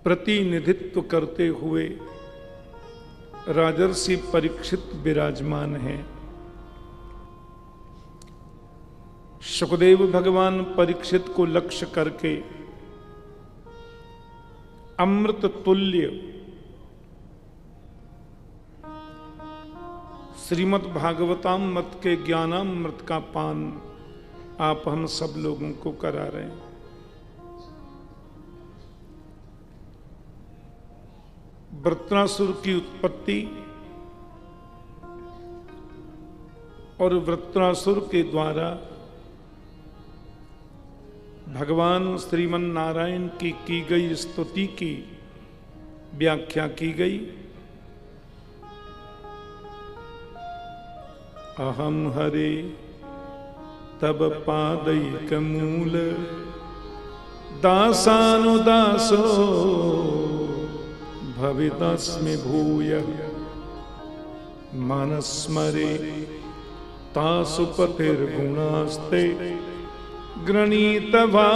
प्रतिनिधित्व करते हुए राजर्षि परीक्षित विराजमान हैं। सुखदेव भगवान परीक्षित को लक्ष्य करके अमृत तुल्य श्रीमद् भागवतामृत के ज्ञानामृत का पान आप हम सब लोगों को करा रहे हैं। वृत्रासुर की उत्पत्ति और वृत्रासुर के द्वारा भगवान श्रीमन नारायण की गई स्तुति की व्याख्या की गई। अहम हरे तब पादैक मूल दासानुदासो भवितस्मि भूय मानस्मरे तासु पतिर्गुणास्ते गृणीतवा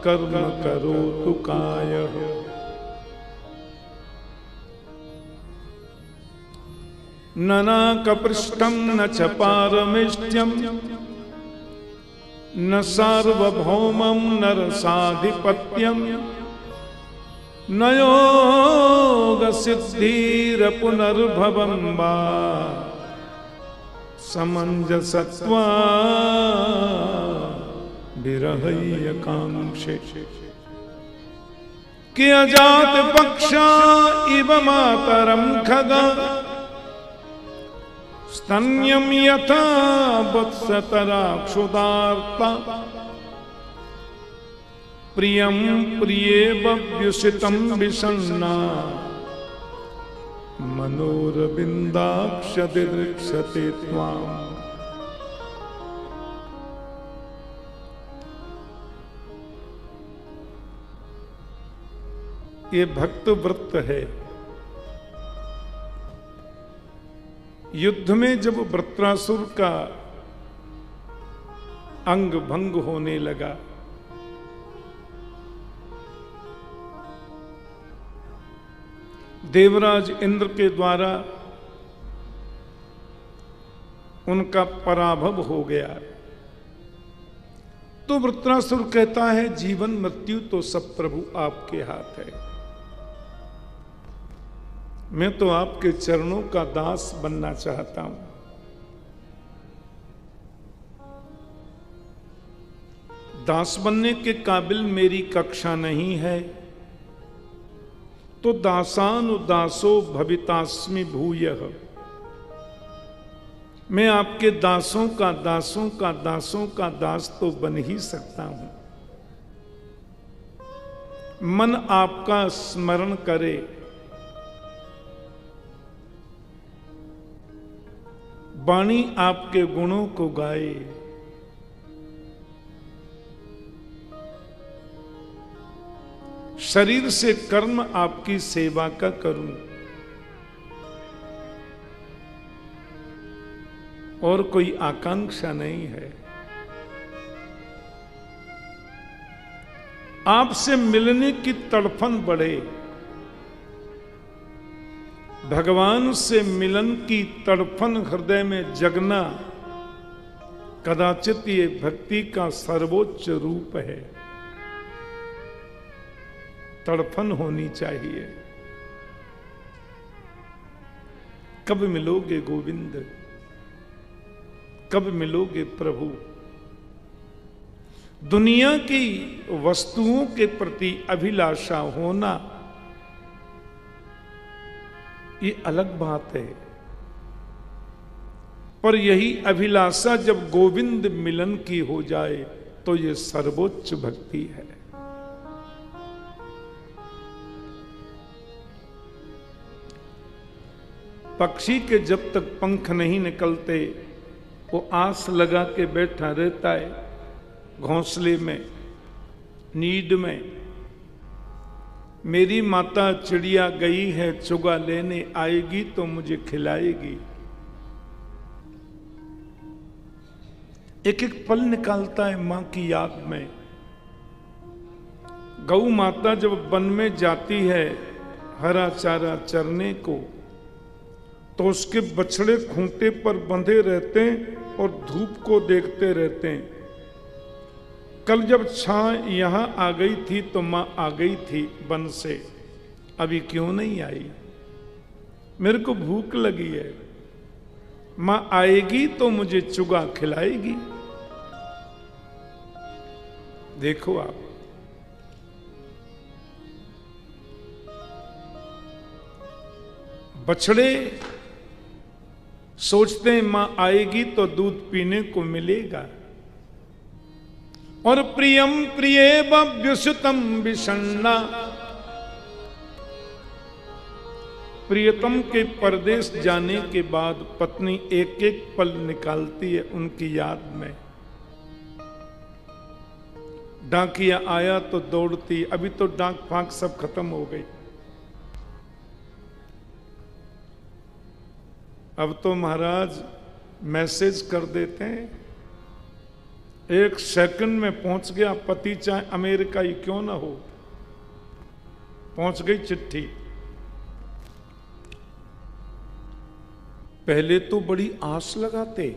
कर्म करोतु कायः। न नाकपृष्ठं न च पारमेष्ट्यं न सार्वभौमं न रसाधिपत्यं न योगसिद्धिरपुनर्भवं वा समञ्जसत्वा विरहैकांक्षे कि अजात पक्षा इव मातरं खगा स्तन्यं यथा वत्सतरा क्षुदार्ता प्रियं प्रियेव्युषितं विषण्णा मनोरविन्दाक्ष दिदृक्षते त्वाम्। ये भक्त व्रत है। युद्ध में जब वृत्रासुर का अंग भंग होने लगा, देवराज इंद्र के द्वारा उनका पराभव हो गया, तो वृत्रासुर कहता है जीवन मृत्यु तो सब प्रभु आपके हाथ है, मैं तो आपके चरणों का दास बनना चाहता हूं। दास बनने के काबिल मेरी कक्षा नहीं है, तो दासानुदासो भवितास्मि भूयः, मैं आपके दासों का दासों का दासों का दास तो बन ही सकता हूं। मन आपका स्मरण करे, वाणी आपके गुणों को गाए, शरीर से कर्म आपकी सेवा का करूं, और कोई आकांक्षा नहीं है। आपसे मिलने की तड़फन बढ़े, भगवान से मिलन की तड़फन हृदय में जगना कदाचित ये भक्ति का सर्वोच्च रूप है। तड़फन होनी चाहिए। कब मिलोगे गोविंद, कब मिलोगे प्रभु। दुनिया की वस्तुओं के प्रति अभिलाषा होना ये अलग बात है, पर यही अभिलाषा जब गोविंद मिलन की हो जाए तो ये सर्वोच्च भक्ति है। पक्षी के जब तक पंख नहीं निकलते वो आस लगा के बैठा रहता है घोंसले में, नीड में। मेरी माता चिड़िया गई है चुगा लेने, आएगी तो मुझे खिलाएगी। एक एक पल निकालता है मां की याद में। गौ माता जब वन में जाती है हरा चारा चरने को, तो उसके बछड़े खूंटे पर बंधे रहते हैं और धूप को देखते रहते हैं। कल जब छां यहां आ गई थी तो मां आ गई थी वन से, अभी क्यों नहीं आई? मेरे को भूख लगी है, मां आएगी तो मुझे चुगा खिलाएगी। देखो आप, बछड़े सोचते हैं मां आएगी तो दूध पीने को मिलेगा। और प्रियम प्रियेव व्युषितम विषण्णा, प्रियतम के परदेश जाने के बाद पत्नी एक एक पल निकालती है उनकी याद में। डाकिया आया तो दौड़ती, अभी तो डाक फांक सब खत्म हो गई। अब तो महाराज मैसेज कर देते हैं, 1 सेकंड में पहुंच गया पति, चाहे अमेरिका ही क्यों ना हो, पहुंच गई चिट्ठी। पहले तो बड़ी आस लगाते,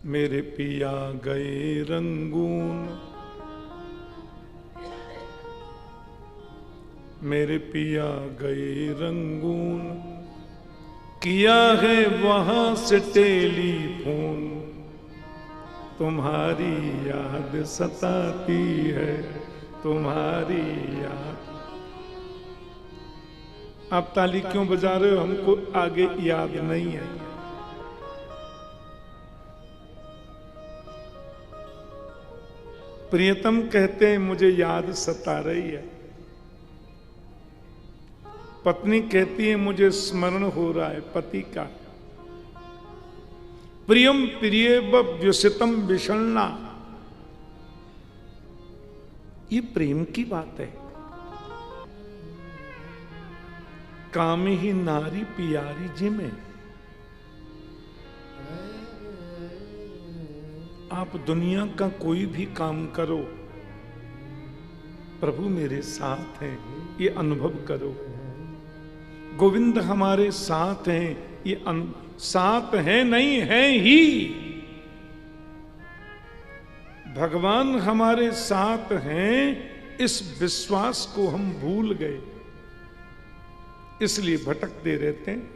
मेरे पिया गए रंगून, मेरे पिया गए रंगून, किया है वहां से टेलीफोन, तुम्हारी याद सताती है, तुम्हारी याद। आप ताली क्यों बजा रहे हो? हमको आगे याद नहीं है। प्रियतम कहते हैं मुझे याद सता रही है। पत्नी कहती है मुझे स्मरण हो रहा है पति का। प्रियम प्रियेव व्युषितम विषण्णा, ये प्रेम की बात है। काम ही नारी पियारी जिमे, आप दुनिया का कोई भी काम करो, प्रभु मेरे साथ हैं, ये अनुभव करो। गोविंद हमारे साथ हैं, ये साथ हैं नहीं हैं ही। भगवान हमारे साथ हैं, इस विश्वास को हम भूल गए, इसलिए भटकते रहते हैं।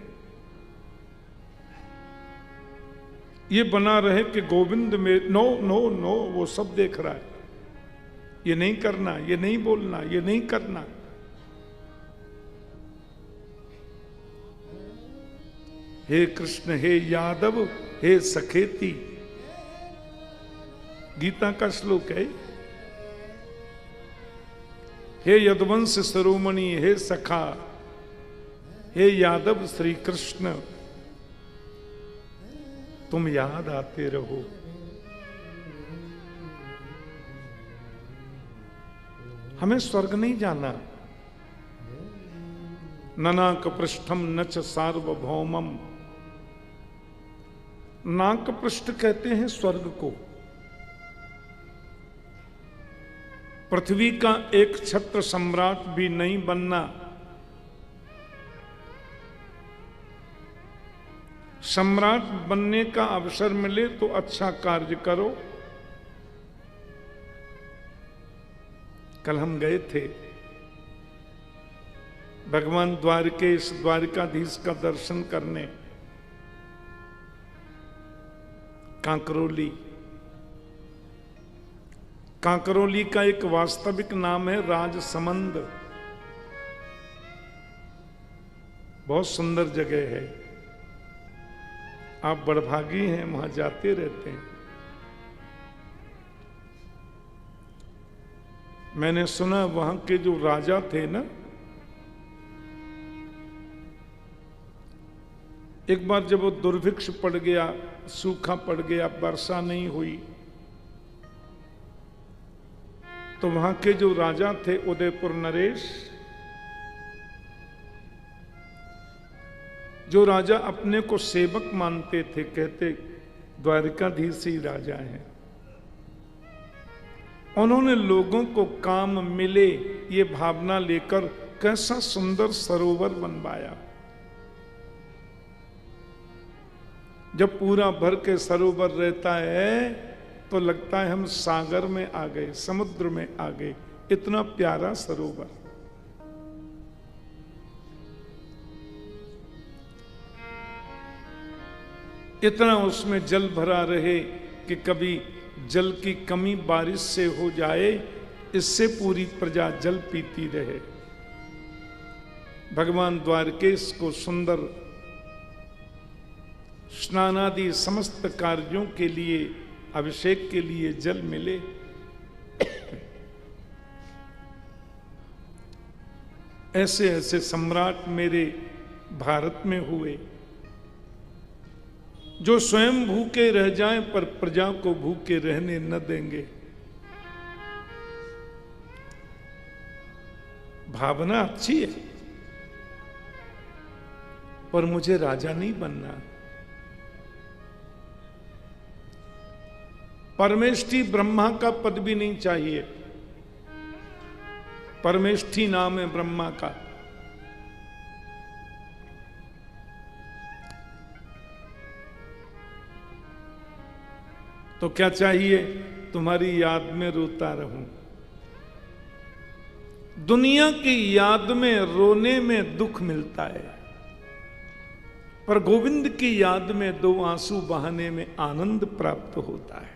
ये बना रहे कि गोविंद में नो नो नो, वो सब देख रहा है, ये नहीं करना, ये नहीं बोलना, ये नहीं करना। हे कृष्ण, हे यादव, हे सखेती, गीता का श्लोक है। हे यदुवंश शिरोमणि, हे सखा, हे यादव श्री कृष्ण, तुम याद आते रहो। हमें स्वर्ग नहीं जाना। ननाक पृष्ठम नच सार्वभौमम, नाक पृष्ठ कहते हैं स्वर्ग को। पृथ्वी का एक छत्र सम्राट भी नहीं बनना। सम्राट बनने का अवसर मिले तो अच्छा कार्य करो। कल हम गए थे भगवान द्वारकेश द्वारिकाधीश का दर्शन करने, कांकरोली। कांकरोली का एक वास्तविक नाम है राजसमंद। बहुत सुंदर जगह है, आप बड़भागी हैं, वहां जाते रहते हैं। मैंने सुना वहां के जो राजा थे ना, एक बार जब वो दुर्भिक्ष पड़ गया, सूखा पड़ गया, वर्षा नहीं हुई, तो वहां के जो राजा थे उदयपुर नरेश, जो राजा अपने को सेवक मानते थे, कहते द्वारिकाधीश ही राजा हैं, उन्होंने लोगों को काम मिले ये भावना लेकर कैसा सुंदर सरोवर बनवाया। जब पूरा भर के सरोवर रहता है तो लगता है हम सागर में आ गए, समुद्र में आ गए। इतना प्यारा सरोवर। इतना उसमें जल भरा रहे कि कभी जल की कमी बारिश से हो जाए, इससे पूरी प्रजा जल पीती रहे। भगवान द्वारकेश को सुंदर स्नानादि समस्त कार्यों के लिए, अभिषेक के लिए जल मिले। ऐसे ऐसे सम्राट मेरे भारत में हुए जो स्वयं भूखे रह जाएं पर प्रजा को भूखे रहने न देंगे। भावना अच्छी है, पर मुझे राजा नहीं बनना। परमेष्ठी ब्रह्मा का पद भी नहीं चाहिए। परमेष्ठी नाम है ब्रह्मा का। तो क्या चाहिए? तुम्हारी याद में रोता रहूं। दुनिया की याद में रोने में दुख मिलता है, पर गोविंद की याद में दो आंसू बहाने में आनंद प्राप्त होता है।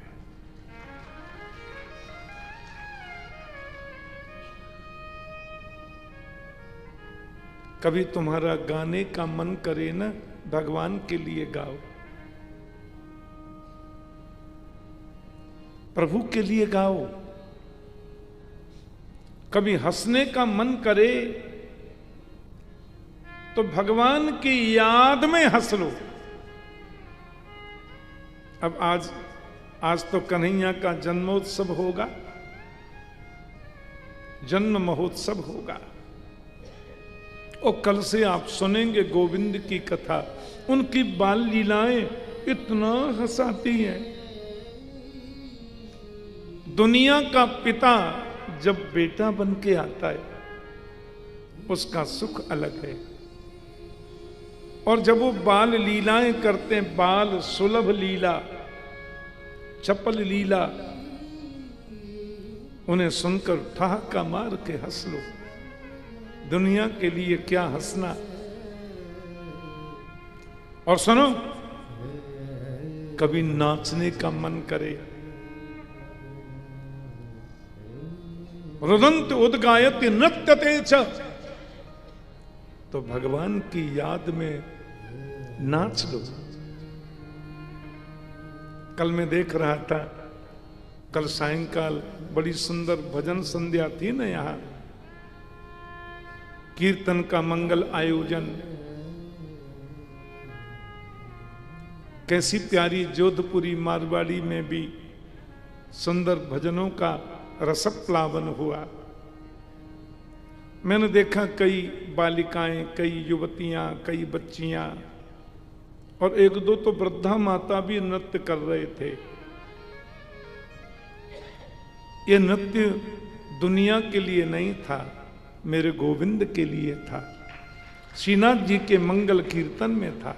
कभी तुम्हारा गाने का मन करे ना, भगवान के लिए गाओ, प्रभु के लिए गाओ। कभी हंसने का मन करे तो भगवान की याद में हंस लो। अब आज तो कन्हैया का जन्मोत्सव होगा, जन्म महोत्सव होगा, और कल से आप सुनेंगे गोविंद की कथा। उनकी बाल लीलाएं इतना हंसाती हैं। दुनिया का पिता जब बेटा बन के आता है उसका सुख अलग है, और जब वो बाल लीलाएं करते हैं, बाल सुलभ लीला, चपल लीला, उन्हें सुनकर ठहाका मार के हंस लो। दुनिया के लिए क्या हंसना। और सुनो, कभी नाचने का मन करे, रुदंत उद्गायत नृत्यते च, तो भगवान की याद में नाच लो। कल मैं देख रहा था, कल सायंकाल बड़ी सुंदर भजन संध्या थी ना, यहां कीर्तन का मंगल आयोजन। कैसी प्यारी जोधपुरी मारवाड़ी में भी सुंदर भजनों का रसप्लावन हुआ। मैंने देखा कई बालिकाएं, कई युवतियां, कई बच्चियां, और एक दो तो वृद्धा माता भी नृत्य कर रहे थे। ये नृत्य दुनिया के लिए नहीं था, मेरे गोविंद के लिए था, श्रीनाथ जी के मंगल कीर्तन में था।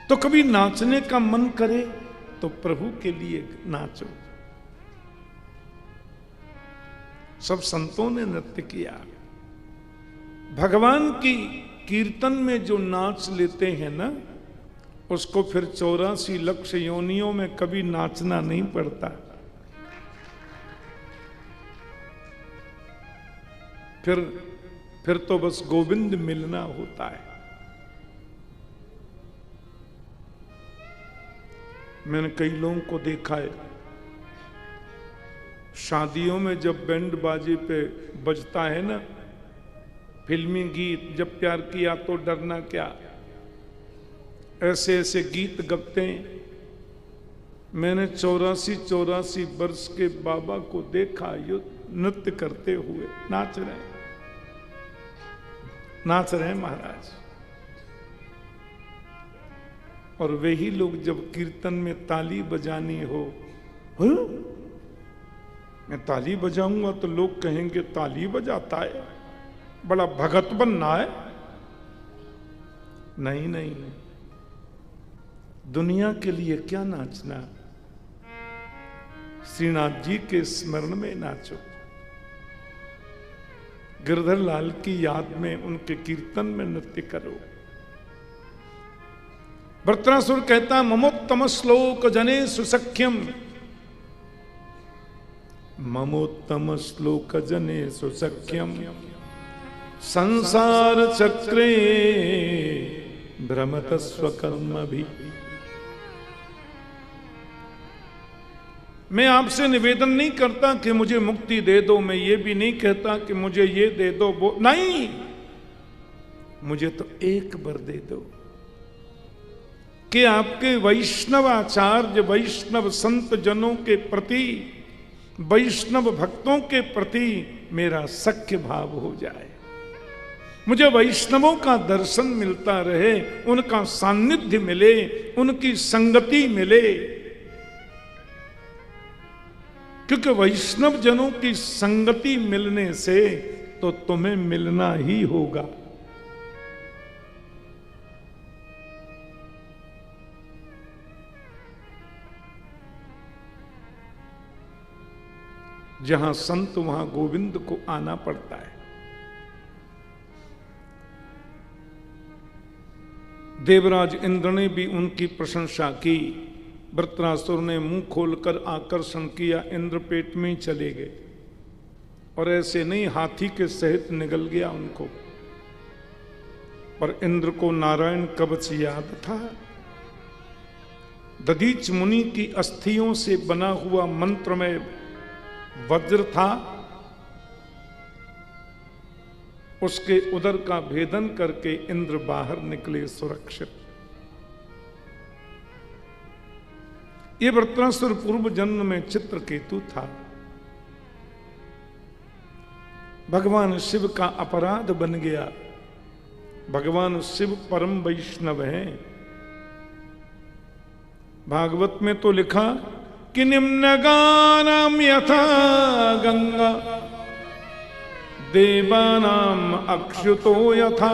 तो कभी नाचने का मन करे तो प्रभु के लिए नाचो। सब संतों ने नृत्य किया। भगवान की कीर्तन में जो नाच लेते हैं ना, उसको फिर 84 लक्ष योनियों में कभी नाचना नहीं पड़ता। फिर तो बस गोविंद मिलना होता है। मैंने कई लोगों को देखा है, शादियों में जब बैंड बाजे पे बजता है ना फिल्मी गीत, जब प्यार किया तो डरना क्या, ऐसे ऐसे गीत गपते हैं। मैंने 84 वर्ष के बाबा को देखा, यो नृत्य करते हुए नाच रहे महाराज। और वही लोग जब कीर्तन में ताली बजानी हो, मैं ताली बजाऊंगा तो लोग कहेंगे ताली बजाता है, बड़ा भगत बनना है। नहीं नहीं, दुनिया के लिए क्या नाचना, श्रीनाथ जी के स्मरण में नाचो, गिरधर लाल की याद में उनके कीर्तन में नृत्य करो। वृत्रासुर कहता ममोत्तम श्लोक जने सुसख्यम, ममोत्तम श्लोक जने सुसख्यम संसार चक्रे भ्रमत स्वकर्म भी। मैं आपसे निवेदन नहीं करता कि मुझे मुक्ति दे दो, मैं ये भी नहीं कहता कि मुझे ये दे दो वो नहीं, मुझे तो एक वर दे दो कि आपके वैष्णव आचार्य वैष्णव संत जनों के प्रति, वैष्णव भक्तों के प्रति मेरा सख्य भाव हो जाए, मुझे वैष्णवों का दर्शन मिलता रहे, उनका सानिध्य मिले, उनकी संगति मिले, क्योंकि वैष्णव जनों की संगति मिलने से तो तुम्हें मिलना ही होगा। जहां संत वहां गोविंद को आना पड़ता है। देवराज इंद्र ने भी उनकी प्रशंसा की। वृत्रासुर ने मुंह खोलकर आकर्षण किया, इंद्र पेट में ही चले गए, और ऐसे नहीं हाथी के सहित निगल गया उनको। पर इंद्र को नारायण कवच याद था। दधीच मुनि की अस्थियों से बना हुआ मंत्रमय वज्र था, उसके उदर का भेदन करके इंद्र बाहर निकले सुरक्षित। ये वृत्रासुर पूर्व जन्म में चित्रकेतु था। भगवान शिव का अपराध बन गया। भगवान शिव परम वैष्णव हैं। भागवत में तो लिखा कि निम्न गानाम यथा गंगा देवानाम अक्षुतो यथा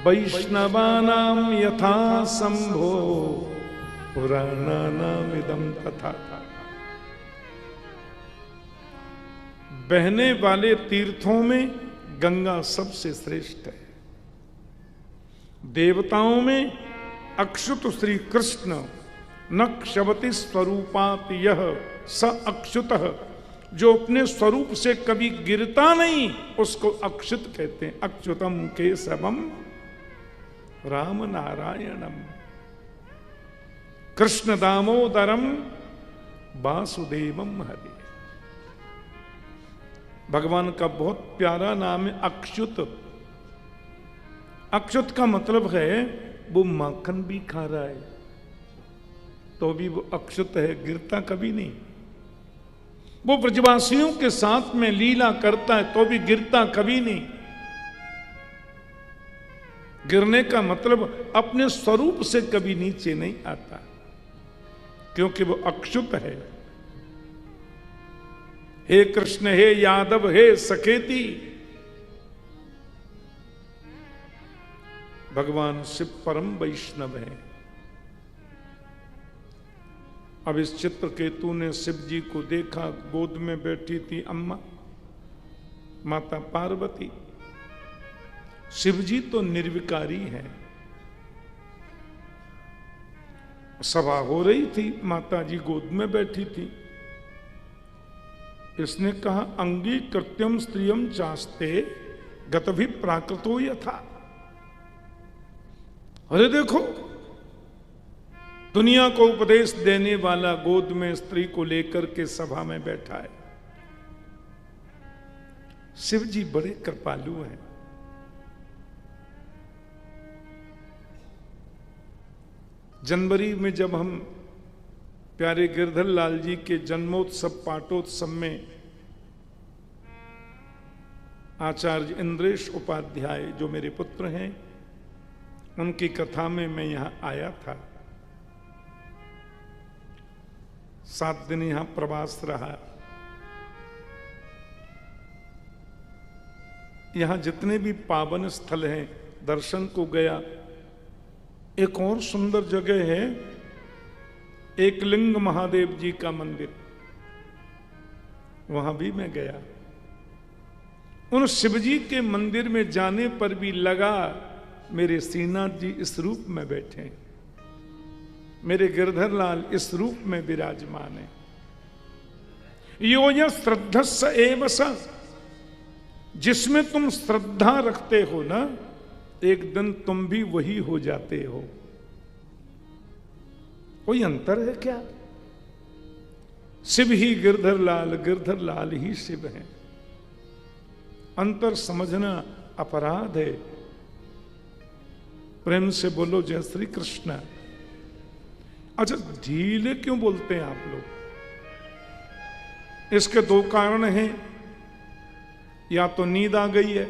वैष्णवानाम यथा शंभो पुराणानामिदं तथा। बहने वाले तीर्थों में गंगा सबसे श्रेष्ठ है। देवताओं में अक्षुत श्री कृष्ण न क्षवति स्वरूपात यह स अक्षुतः, जो अपने स्वरूप से कभी गिरता नहीं उसको अक्षुत कहते हैं। अच्युतम केशवम राम नारायणम कृष्ण दामोदरम वासुदेवम हरे। भगवान का बहुत प्यारा नाम है अक्षुत। अक्षुत का मतलब है वो माखन भी खा रहा है तो भी वो अक्षुत है, गिरता कभी नहीं। वो ब्रजवासियों के साथ में लीला करता है तो भी गिरता कभी नहीं। गिरने का मतलब अपने स्वरूप से कभी नीचे नहीं आता, क्योंकि वो अक्षुत है। हे कृष्ण, हे यादव, हे सकेती, भगवान शिव परम वैष्णव है। अब इस चित्रकेतु ने शिव जी को देखा, गोद में बैठी थी अम्मा माता पार्वती। शिव जी तो निर्विकारी है। सभा हो रही थी, माता जी गोद में बैठी थी। इसने कहा अंगी कृत्यम स्त्रियम चास्ते गतभि प्राकृतो यथा। अरे देखो, दुनिया को उपदेश देने वाला गोद में स्त्री को लेकर के सभा में बैठा है। शिव जी बड़े कृपालु हैं। जनवरी में जब हम प्यारे गिरधर लाल जी के जन्मोत्सव पाठोत्सव में आचार्य इंद्रेश उपाध्याय जो मेरे पुत्र हैं, उनकी कथा में मैं यहां आया था। 7 दिन यहां प्रवास रहा। यहां जितने भी पावन स्थल हैं दर्शन को गया। एक और सुंदर जगह है एकलिंग महादेव जी का मंदिर, वहां भी मैं गया। उन शिवजी के मंदिर में जाने पर भी लगा मेरे श्रीनाथ जी इस रूप में बैठे, मेरे गिरधर लाल इस रूप में विराजमान है। यो या श्रद्धस्स एव स, जिसमें तुम श्रद्धा रखते हो ना, एक दिन तुम भी वही हो जाते हो। कोई अंतर है क्या? शिव ही गिरधर लाल ही शिव है। अंतर समझना अपराध है। प्रेम से बोलो जय श्री कृष्ण। अच्छा, ढीले क्यों बोलते हैं आप लोग? इसके दो कारण हैं, या तो नींद आ गई है,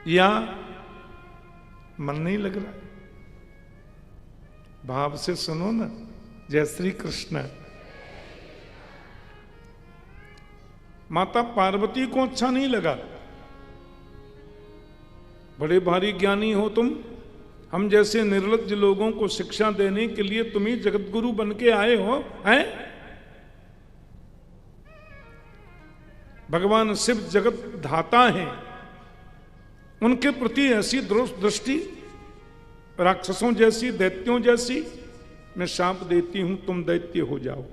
या मन नहीं लग रहा है। भाव से सुनो ना, जय श्री कृष्ण। माता पार्वती को अच्छा नहीं लगा, बड़े भारी ज्ञानी हो तुम, हम जैसे निर्लज्ज लोगों को शिक्षा देने के लिए तुम ही जगत गुरु बन के आए हो, हैं? भगवान शिव जगत धाता हैं, उनके प्रति ऐसी दृष्टि राक्षसों जैसी, दैत्यों जैसी। मैं शाप देती हूं, तुम दैत्य हो जाओ।